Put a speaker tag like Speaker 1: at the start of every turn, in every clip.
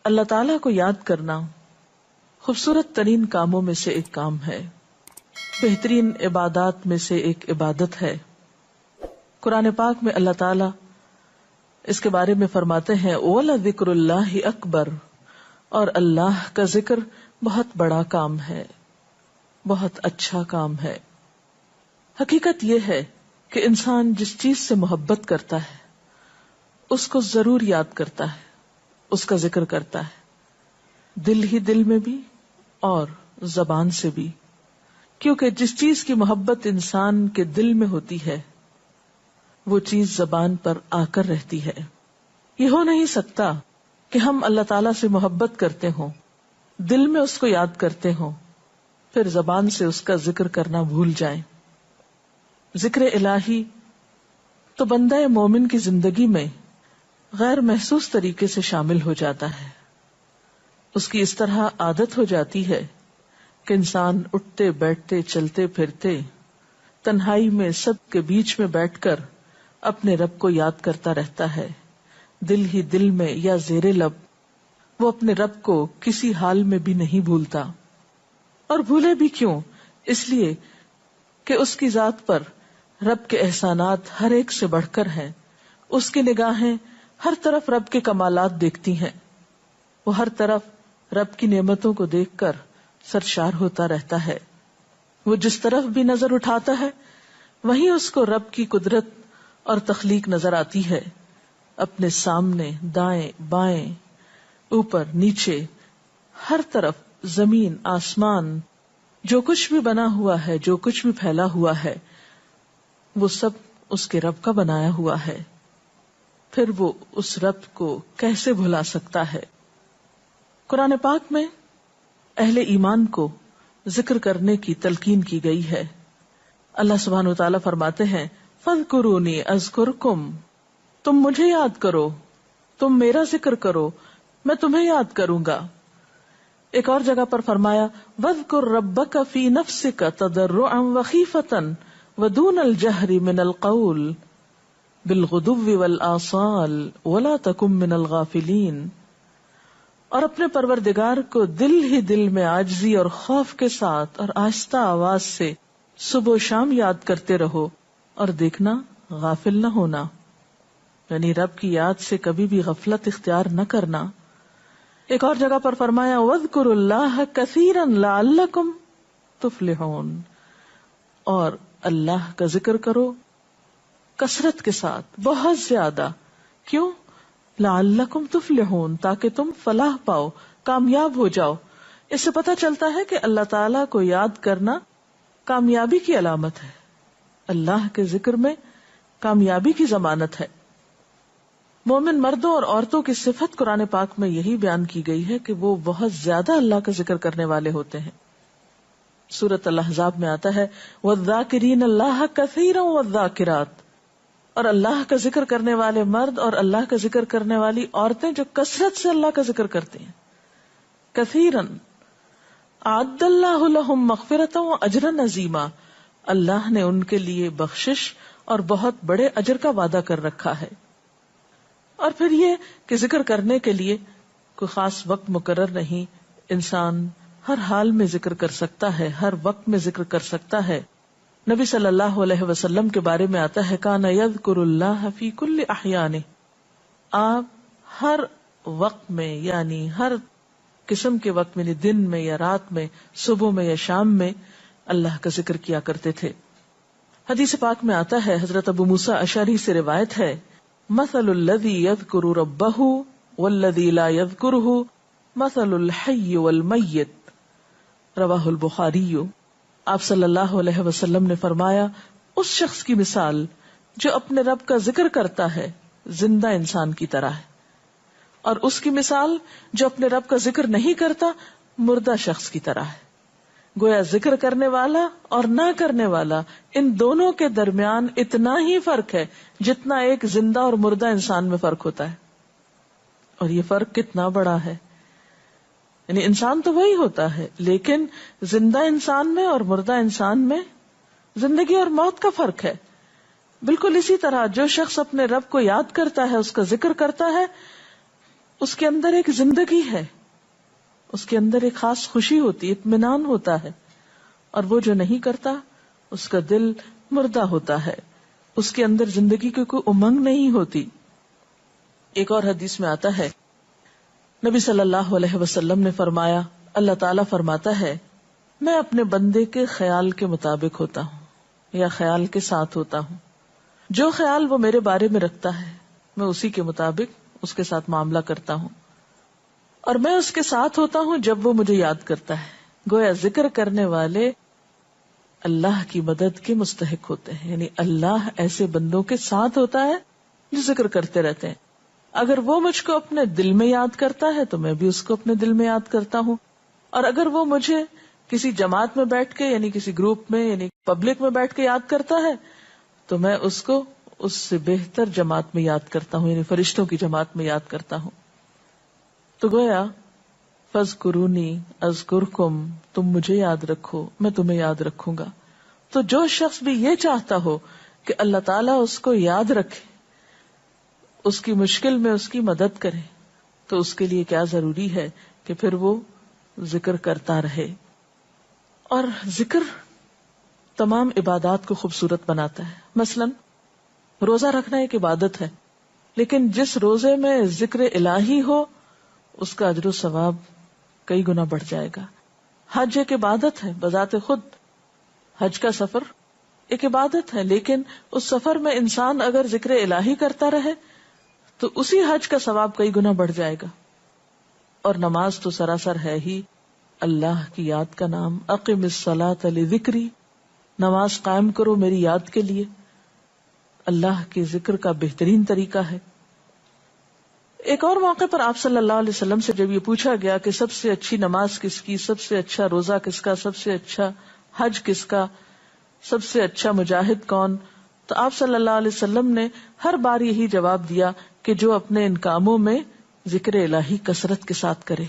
Speaker 1: اللہ تعالیٰ کو یاد کرنا خوبصورت ترین کاموں میں سے ایک کام ہے، بہترین عبادات میں سے ایک عبادت ہے۔ قرآن پاک میں اللہ تعالیٰ اس کے بارے میں فرماتے ہیں وَلَذِكْرُ اللَّهِ أَكْبَرُ، اور اللہ کا ذکر بہت بڑا کام ہے، بہت اچھا کام ہے۔ حقیقت یہ ہے کہ انسان جس چیز سے محبت کرتا ہے اس کو ضرور یاد کرتا ہے، اس کا ذکر کرتا ہے، دل ہی دل میں بھی اور زبان سے بھی، کیونکہ جس چیز کی محبت انسان کے دل میں ہوتی ہے وہ چیز زبان پر آ کر رہتی ہے۔ یہ ہو نہیں سکتا کہ ہم اللہ تعالیٰ سے محبت کرتے ہوں، دل میں اس کو یاد کرتے ہوں، پھر زبان سے اس کا ذکر کرنا بھول جائیں۔ ذکر الہی تو بندہ مومن کی زندگی میں غیر محسوس طریقے سے شامل ہو جاتا ہے، اس کی اس طرح عادت ہو جاتی ہے کہ انسان اٹھتے بیٹھتے چلتے پھرتے تنہائی میں سب کے بیچ میں بیٹھ کر اپنے رب کو یاد کرتا رہتا ہے، دل ہی دل میں یا زیر لب وہ اپنے رب کو کسی حال میں بھی نہیں بھولتا۔ اور بھولے بھی کیوں؟ اس لیے کہ اس کی ذات پر رب کے احسانات ہر ایک سے بڑھ کر ہیں، اس کی نگاہیں ہر طرف رب کے کمالات دیکھتی ہیں، وہ ہر طرف رب کی نعمتوں کو دیکھ کر سرشار ہوتا رہتا ہے۔ وہ جس طرف بھی نظر اٹھاتا ہے وہیں اس کو رب کی قدرت اور تخلیق نظر آتی ہے، اپنے سامنے، دائیں بائیں، اوپر نیچے، ہر طرف زمین آسمان، جو کچھ بھی بنا ہوا ہے، جو کچھ بھی پھیلا ہوا ہے، وہ سب اس کے رب کا بنایا ہوا ہے۔ پھر وہ اس رب کو کیسے بھلا سکتا ہے؟ قرآن پاک میں اہل ایمان کو ذکر کرنے کی تلقین کی گئی ہے۔ اللہ سبحانہ وتعالیٰ فرماتے ہیں فَاذْكُرُونِي أَذْكُرْكُمْ، تم مجھے یاد کرو، تم میرا ذکر کرو، میں تمہیں یاد کروں گا۔ ایک اور جگہ پر فرمایا وَاذْكُرْ رَبَّكَ فِي نَفْسِكَ تَضَرُّعًا وَخِيفَةً وَدُونَ الْجَهْرِ مِنَ الْقَوْلِ بِالْغُدُوِّ وَالْآصَالِ وَلَا تَكُن مِّنَ الْغَافِلِينَ، اور اپنے پروردگار کو دل ہی دل میں عاجزی اور خوف کے ساتھ اور آہستہ آواز سے صبح و شام یاد کرتے رہو، اور دیکھنا غافل نہ ہونا، یعنی رب کی یاد سے کبھی بھی غفلت اختیار نہ کرنا۔ ایک اور جگہ پر فرمایا وَاذْكُرُوا اللَّهَ كَثِيرًا لَعَلَّكُمْ تُفْلِحُونَ، اور اللہ کا ذکر کرو کثرت کے ساتھ، بہت زیادہ۔ کیوں؟ لعلکم تفلحون، تاکہ تم فلاح پاؤ، کامیاب ہو جاؤ۔ اس سے پتہ چلتا ہے کہ اللہ تعالیٰ کو یاد کرنا کامیابی کی علامت ہے، اللہ کے ذکر میں کامیابی کی ضمانت ہے۔ مومن مردوں اور عورتوں کی صفت قرآن پاک میں یہی بیان کی گئی ہے کہ وہ بہت زیادہ اللہ کا ذکر کرنے والے ہوتے ہیں۔ سورۃ الاحزاب میں آتا ہے وَالذَّاكِرِينَ اللَّهَ كَثِيرًا وَالذَّاكِرَاتِ، اور اللہ کا ذکر کرنے والے مرد اور اللہ کا ذکر کرنے والی عورتیں جو کثرت سے اللہ کا ذکر کرتے ہیں۔ کثیرن اعد اللہ لہم مغفرۃ واجرا عظیما، اللہ نے ان کے لیے بخشش اور بہت بڑے اجر کا وعدہ کر رکھا ہے۔ اور پھر یہ کہ ذکر کرنے کے لیے کوئی خاص وقت مقرر نہیں، انسان ہر حال میں ذکر کر سکتا ہے، ہر وقت میں ذکر کر سکتا ہے۔ نبی صلی اللہ علیہ وسلم کے بارے میں آتا ہے کان یذکر اللہ فی کل احیانہ، آپ ہر وقت میں، یعنی ہر قسم کے وقت میں، دن میں یا رات میں، صبح میں یا شام میں اللہ کا ذکر کیا کرتے تھے۔ حدیث پاک میں آتا ہے، حضرت ابو موسیٰ اشعری سے روایت ہے مثل الذی یذکر ربہ والذی لا یذکرہ مثل الحی والمیت، رواہ البخاری۔ آپ صلی اللہ علیہ وسلم نے فرمایا اس شخص کی مثال جو اپنے رب کا ذکر کرتا ہے زندہ انسان کی طرح ہے، اور اس کی مثال جو اپنے رب کا ذکر نہیں کرتا مردہ شخص کی طرح ہے۔ گویا ذکر کرنے والا اور نہ کرنے والا، ان دونوں کے درمیان اتنا ہی فرق ہے جتنا ایک زندہ اور مردہ انسان میں فرق ہوتا ہے۔ اور یہ فرق کتنا بڑا ہے، یعنی انسان تو وہی ہوتا ہے، لیکن زندہ انسان میں اور مردہ انسان میں زندگی اور موت کا فرق ہے۔ بالکل اسی طرح جو شخص اپنے رب کو یاد کرتا ہے، اس کا ذکر کرتا ہے، اس کے اندر ایک زندگی ہے، اس کے اندر ایک خاص خوشی ہوتی، اطمینان ہوتا ہے، اور وہ جو نہیں کرتا اس کا دل مردہ ہوتا ہے، اس کے اندر زندگی کی کوئی امنگ نہیں ہوتی۔ ایک اور حدیث میں آتا ہے، نبی صلی اللہ علیہ وسلم نے فرمایا، اللہ تعالیٰ فرماتا ہے میں اپنے بندے کے خیال کے مطابق ہوتا ہوں یا خیال کے ساتھ ہوتا ہوں، جو خیال وہ میرے بارے میں رکھتا ہے میں اسی کے مطابق اس کے ساتھ معاملہ کرتا ہوں، اور میں اس کے ساتھ ہوتا ہوں جب وہ مجھے یاد کرتا ہے۔ گویا ذکر کرنے والے اللہ کی مدد کے مستحق ہوتے ہیں، یعنی اللہ ایسے بندوں کے ساتھ ہوتا ہے جو ذکر کرتے رہتے ہیں۔ اگر وہ مجھ کو اپنے دل میں یاد کرتا ہے تو میں بھی اس کو اپنے دل میں یاد کرتا ہوں، اور اگر وہ مجھے کسی جماعت میں بیٹھ کے یعنی کسی گروپ میں یعنی پبلک میں بیٹھ کے یاد کرتا ہے تو میں اس کو اس سے بہتر جماعت میں یاد کرتا ہوں، یعنی فرشتوں کی جماعت میں یاد کرتا ہوں۔ تو گویا فاذکرونی اذکرکم، تم مجھے یاد رکھو میں تمہیں یاد رکھوں گا۔ تو جو شخص بھی یہ چاہتا ہو کہ اللہ تعالیٰ اس کو یاد رکھے، اس کی مشکل میں اس کی مدد کرے، تو اس کے لیے کیا ضروری ہے کہ پھر وہ ذکر کرتا رہے۔ اور ذکر تمام عبادات کو خوبصورت بناتا ہے۔ مثلا روزہ رکھنا ایک عبادت ہے، لیکن جس روزے میں ذکر الہی ہو اس کا اجر و ثواب کئی گنا بڑھ جائے گا۔ حج ایک عبادت ہے بذات خود، حج کا سفر ایک عبادت ہے، لیکن اس سفر میں انسان اگر ذکر الہی کرتا رہے تو اسی حج کا ثواب کئی گنا بڑھ جائے گا۔ اور نماز تو سراسر ہے ہی اللہ کی یاد کا نام، اقم الصلاۃ لذکری، نماز قائم کرو میری یاد کے لیے۔ اللہ کے ذکر کا بہترین طریقہ ہے۔ ایک اور موقع پر آپ صلی اللہ علیہ وسلم سے جب یہ پوچھا گیا کہ سب سے اچھی نماز کس کی، سب سے اچھا روزہ کس کا، سب سے اچھا حج کس کا، سب سے اچھا مجاہد کون، تو آپ صلی اللہ علیہ وسلم نے ہر بار یہی جواب دیا کہ جو اپنے ان کاموں میں ذکر الہی کثرت کے ساتھ کرے۔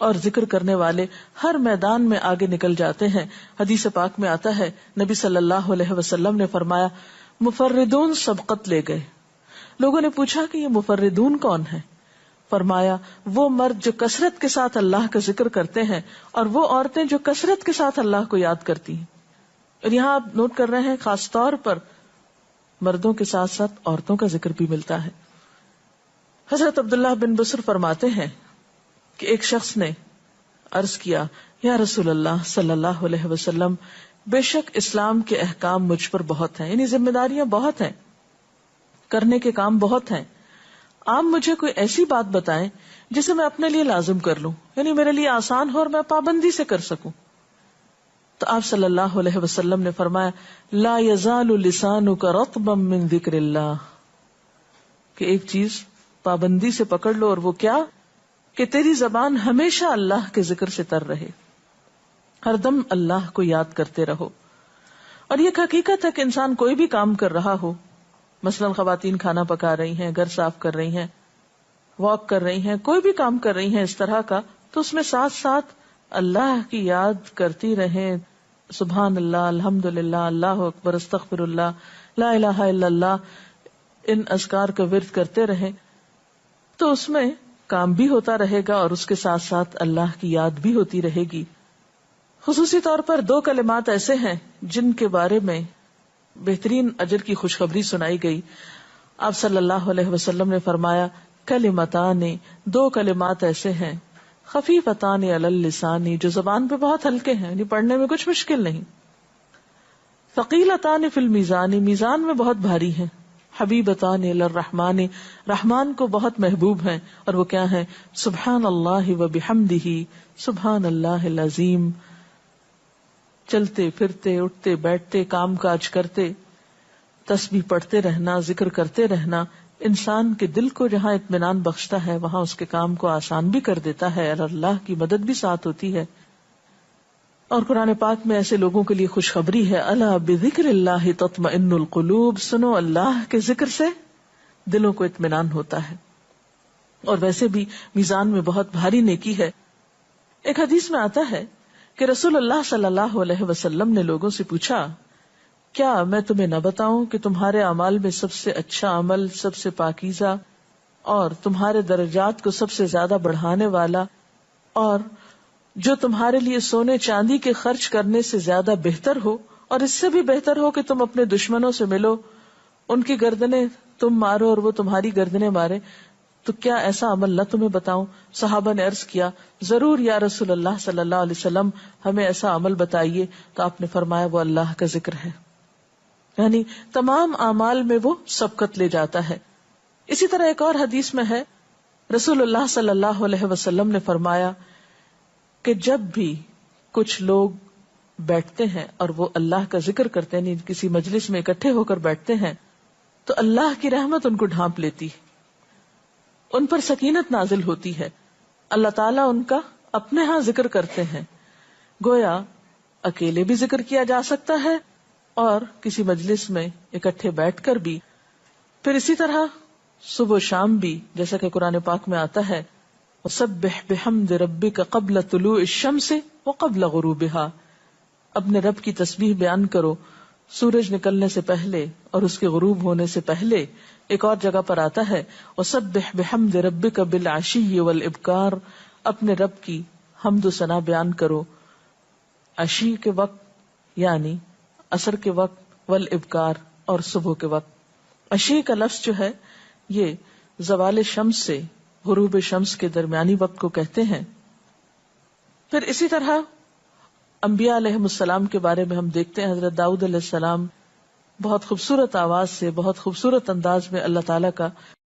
Speaker 1: اور ذکر کرنے والے ہر میدان میں آگے نکل جاتے ہیں۔ حدیث پاک میں آتا ہے نبی صلی اللہ علیہ وسلم نے فرمایا مفردون سبقت لے گئے۔ لوگوں نے پوچھا کہ یہ مفردون کون ہیں؟ فرمایا وہ مرد جو کثرت کے ساتھ اللہ کا ذکر کرتے ہیں اور وہ عورتیں جو کثرت کے ساتھ اللہ کو یاد کرتی ہیں۔ اور یہاں آپ نوٹ کر رہے ہیں خاص طور پر مردوں کے ساتھ ساتھ عورتوں کا ذکر بھی ملتا ہے۔ حضرت عبداللہ بن بصر فرماتے ہیں کہ ایک شخص نے عرض کیا یا رسول اللہ صلی اللہ علیہ وسلم، بے شک اسلام کے احکام مجھ پر بہت ہیں، یعنی ذمہ داریاں بہت ہیں، کرنے کے کام بہت ہیں، آپ مجھے کوئی ایسی بات بتائیں جسے میں اپنے لیے لازم کر لوں، یعنی میرے لیے آسان ہو اور میں پابندی سے کر سکوں۔ تو آپ صلی اللہ علیہ وسلم نے فرمایا لا یزال لسانک رطبا من ذکر اللہ، کہ ایک چیز پابندی سے پکڑ لو، اور وہ کیا کہ تیری زبان ہمیشہ اللہ کے ذکر سے تر رہے، ہر دم اللہ کو یاد کرتے رہو۔ اور یہ حقیقت ہے کہ انسان کوئی بھی کام کر رہا ہو، مثلا خواتین کھانا پکا رہی ہیں، گھر صاف کر رہی ہیں، واک کر رہی ہیں، کوئی بھی کام کر رہی ہیں اس طرح کا، تو اس میں ساتھ ساتھ اللہ کی یاد کرتی رہیں، سبحان اللہ، الحمدللہ، اللہ اکبر، استغفر اللہ، لا الہ الا اللہ، ان اذکار کا ورد کرتے رہیں، تو اس میں کام بھی ہوتا رہے گا اور اس کے ساتھ ساتھ اللہ کی یاد بھی ہوتی رہے گی۔ خصوصی طور پر 2 کلمات ایسے ہیں جن کے بارے میں بہترین اجر کی خوشخبری سنائی گئی۔ آپ صلی اللہ علیہ وسلم نے فرمایا کلمتان، 2 کلمات ایسے ہیں خفیفتان علی اللسان، جو زبان پہ بہت ہلکے ہیں، یعنی پڑھنے میں کچھ مشکل نہیں، ثقیلتان فی المیزان، میزان میں بہت بھاری ہیں، حبیبتان الی الرحمن، رحمان کو بہت محبوب ہیں، اور وہ کیا ہیں؟ سبحان اللہ و بحمدہ، سبحان اللہ العظیم۔ چلتے پھرتے، اٹھتے بیٹھتے، کام کاج کرتے، تسبیح پڑھتے رہنا، ذکر کرتے رہنا، انسان کے دل کو جہاں اطمینان بخشتا ہے وہاں اس کے کام کو آسان بھی کر دیتا ہے، اور اللہ کی مدد بھی ساتھ ہوتی ہے۔ اور قرآن پاک میں ایسے لوگوں کے لیے خوشخبری ہے، الا بذکر اللہ تطمئن القلوب، سنو اللہ کے ذکر سے دلوں کو اطمینان ہوتا ہے۔ اور ویسے بھی میزان میں بہت بھاری نیکی ہے۔ ایک حدیث میں آتا ہے کہ رسول اللہ صلی اللہ علیہ وسلم نے لوگوں سے پوچھا کیا میں تمہیں نہ بتاؤں کہ تمہارے اعمال میں سب سے اچھا عمل، سب سے پاکیزہ اور تمہارے درجات کو سب سے زیادہ بڑھانے والا، اور جو تمہارے لیے سونے چاندی کے خرچ کرنے سے زیادہ بہتر ہو، اور اس سے بھی بہتر ہو کہ تم اپنے دشمنوں سے ملو، ان کی گردنیں تم مارو اور وہ تمہاری گردنیں مارے، تو کیا ایسا عمل نہ تمہیں بتاؤں؟ صحابہ نے عرض کیا، ضرور یا رسول اللہ صلی اللہ علیہ وسلم، ہمیں ایسا عمل بتائیے۔ تو آپ نے فرمایا وہ اللہ کا ذکر ہے، یعنی تمام اعمال میں وہ سبقت لے جاتا ہے۔ اسی طرح ایک اور حدیث میں ہے، رسول اللہ صلی اللہ علیہ وسلم نے فرمایا کہ جب بھی کچھ لوگ بیٹھتے ہیں اور وہ اللہ کا ذکر کرتے ہیں، کسی مجلس میں اکٹھے ہو کر بیٹھتے ہیں، تو اللہ کی رحمت ان کو ڈھانپ لیتی ہے، ان پر سکینت نازل ہوتی ہے، اللہ تعالیٰ ان کا اپنے ہاں ذکر کرتے ہیں۔ گویا اکیلے بھی ذکر کیا جا سکتا ہے اور کسی مجلس میں اکٹھے بیٹھ کر بھی، پھر اسی طرح صبح و شام بھی، جیسا کہ قرآن پاک میں آتا ہے وَسَبِّحْ بِحَمْدِ رَبِّكَ قَبْلَ طُلُوعِ الشَّمْسِ وَقَبْلَ غُرُوبِهَا، اپنے رب کی تسبیح بیان کرو سورج نکلنے سے پہلے اور اس کے غروب ہونے سے پہلے۔ ایک اور جگہ پر آتا ہے وَسَبِّحْ بِحَمْدِ رَبِّكَ بِالْعَشِيِّ وَالْإِبْكَارِ، اپنے رب کی حمد و ثنا بیان کرو عشی کے وقت یعنی عصر کے وقت، والابکار اور صبح کے وقت۔ عشی کا لفظ جو ہے یہ زوال شمس سے غروب شمس کے درمیانی وقت کو کہتے ہیں۔ پھر اسی طرح انبیاء علیہ السلام کے بارے میں ہم دیکھتے ہیں، حضرت داؤد علیہ السلام بہت خوبصورت آواز سے، بہت خوبصورت انداز میں اللہ تعالیٰ کا